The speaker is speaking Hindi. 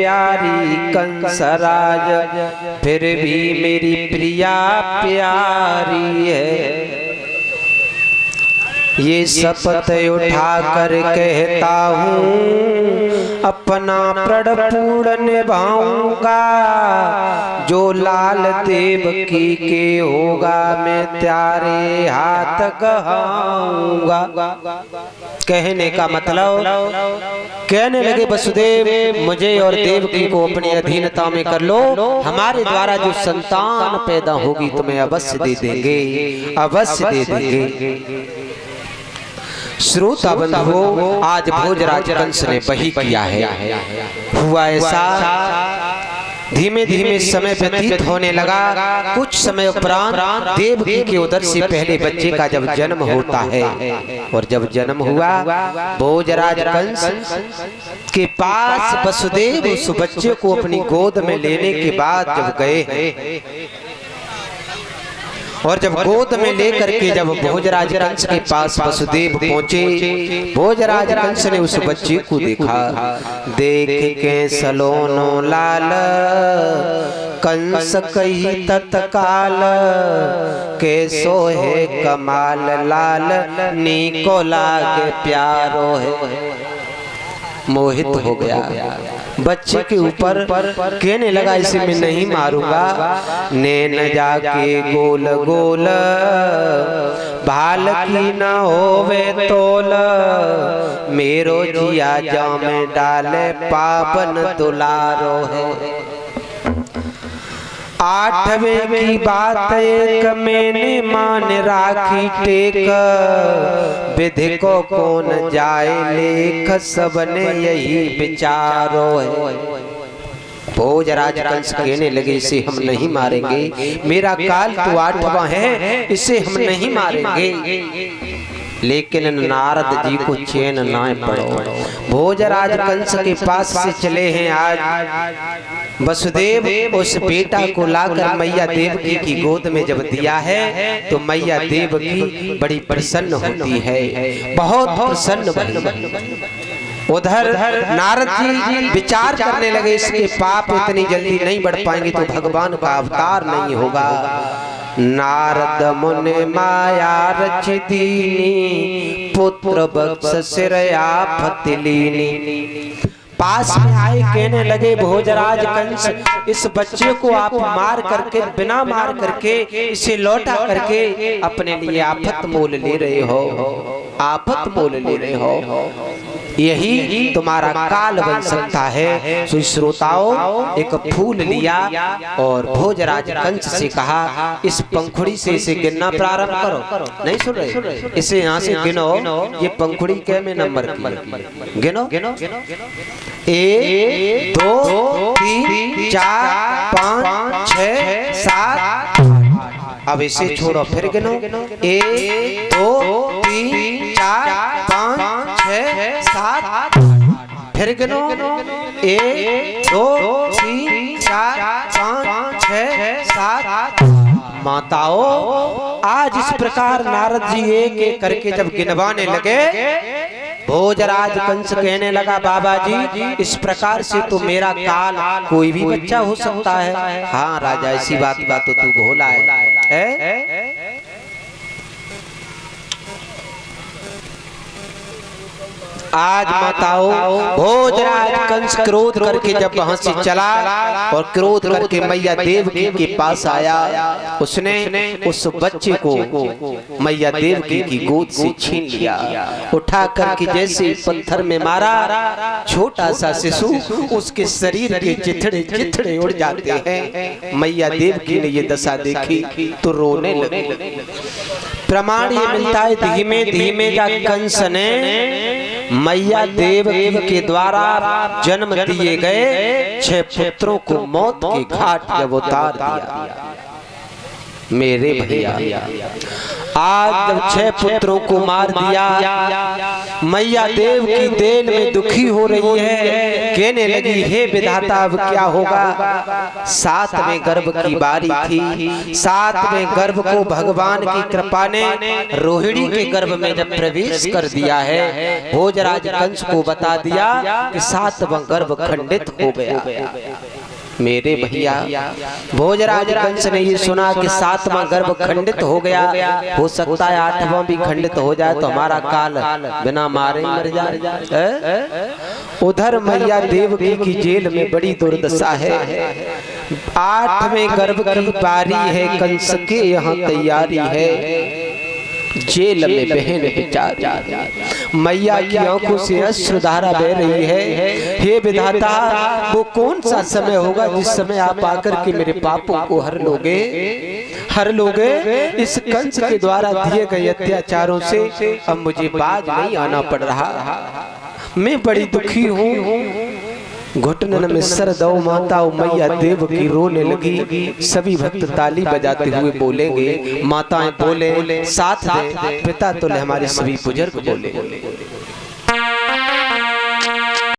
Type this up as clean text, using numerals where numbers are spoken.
प्यारी कंसराज, फिर भी मेरी प्रिया प्यारी है। ये शपथ उठा कर कहता हूँ अपना प्रण पूर्ण निभाऊंगा, जो लाल देवकी के होगा मैं त्यारे हाथ गहाऊंगा। कहने का मतलब, कहने लगे वसुदेव मुझे और देवकी को अपनी अधीनता में कर लो, हमारे द्वारा जो संतान पैदा होगी तुम्हें अवश्य दे देंगे, अवश्य दे देंगे। श्रोता बंधुओं, आज भोजराज कंस ने वही किया है। हुआ ऐसा, धीमे धीमे समय व्यतीत होने लगा। कुछ समय उपरांत देवकी के उदर से पहले बच्चे का जब जन्म होता है, और जब जन्म हुआ भोजराज कंस के पास वसुदेव उस बच्चे को अपनी गोद में लेने के बाद जब गए हैं, और जब गोद में लेकर के जब भोजराज कंस के पास वसुदेव पहुंचे, भोजराज कंस ने उस बच्चे को देखा। देख के सलोनो लाल कंस कही तत्काल, के सोहे कमाल लाल नीको लागे प्यारो है। मोहित हो गया बच्चे के ऊपर, कहने लगा इसे मैं नहीं मारूंगा। नैन जाके गोल गोल भाल की न होवे तोल, मेरो जिया जामे डाले पावन दुलारो है। आठवें की बात एक मैंने मान राखी टेक, विधि को कौन जाए लेख, सबने यही विचारो है। भोजराज कंस कहने लगे इसे हम नहीं मारेंगे, मेरा काल तो 8वां है, इसे हम नहीं मारेंगे। लेकिन नारद जी को चैन ना पड़ो। भोजराज कंस के पास से चले हैं आज वसुदेव, उस बेटा को लाकर मैया देवकी की गोद में जब दिया है तो मैया देवकी बड़ी प्रसन्न होती है, बहुत प्रसन्न बनी। उधर नारद जी विचार करने लगे इसके पाप इतनी जल्दी नहीं बढ़ पाएंगे तो भगवान का अवतार नहीं होगा। नारद मुनि माया रचिदीनी, पुत्र बक्ष सिर आफत लीनी। पास में आए कहने लगे भोजराज कंस इस बच्चे को आप मार करके, बिना मार करके इसे लौटा करके अपने लिए आफत मोल ले रहे हो, आफत मोल ले रहे हो, यही तुम्हारा काल बन सकता है। सो श्रोताओं, एक फूल लिया और भोजराज कंस से कहा इस पंखुड़ी से इसे गिनना प्रारंभ करो। नहीं सुन रहे, इसे यहाँ से गिनो, ये पंखुड़ी के में नंबर की गिनो, 1 2 3 4 5 6 7। अब इसे छोड़ो, फिर गिनो 1 2 3 4 5 6 7। फिर गिनो 1 2 3 4 5 6 7। माताओं, आज इस प्रकार नारद जी एक एक करके जब गिनवाने लगे, भोजराज कंस कहने लगा बाबा जी इस प्रकार से तो मेरा काल कोई भी बच्चा हो सकता है। हाँ राजा, इसी बात का तो तू भोला है? आज माताओं, भोजराज कंस क्रोध करके जब वहां से चला और क्रोध करके मैया देवकी के पास आया, उसने उस बच्चे को मैया देवकी की गोद से छीन लिया, उठा करके जैसे पत्थर में मारा। छोटा सा शिशु, उसके शरीर के चिथड़े चिथड़े उड़ जाते हैं। मैया देवकी ने ये दशा देखी तो रोने लगी। प्रमाण ये मिलता है धीमे धीमे जा कंस ने मैया देवकी के द्वारा जन्म दिए गए 6 पुत्रों को मौत के घाट जब उतार दिया। मेरे भैया, आज जब 6 पुत्रों को मार दिया, मैया देव की देन में दुखी हो रही है, कहने लगी हे विधाता अब क्या होगा। 7वें गर्भ की बारी थी। 7वें गर्भ को भगवान की कृपा ने रोहिणी के गर्भ में जब प्रवेश कर दिया है, भोजराज कंस को बता दिया कि 7वां गर्भ खंडित हो गया। मेरे भैया भोजराज कंस ने ये सुना कि 7वां गर्भ खंडित हो गया, हो सकता है 8वां भी खंडित हो जाए तो हमारा काल बिना मारे मर जाए। उधर मैया देवकी की जेल में बड़ी दुर्दशा है। 8वें गर्भ की बारी है, कंस के यहाँ तैयारी है। जेल में बहन बेचारी, मैया की आंखों से अश्रुधारा बह रही है। हे विधाता वो कौन सा समय होगा जिस समय आप आकर के मेरे पापों को हर लोगे। इस कंस के द्वारा दिए गए अत्याचारों से अब मुझे बाज नहीं आना पड़ रहा। मैं बड़ी दुखी हूँ। घुटनन में सर दो माता मैया देव की रोने लगी। सभी भक्त ताली बजाते हुए बोलेंगे, माताएं बोले साथ दे, पिता तुल्य हमारे सभी बुजुर्ग बोले।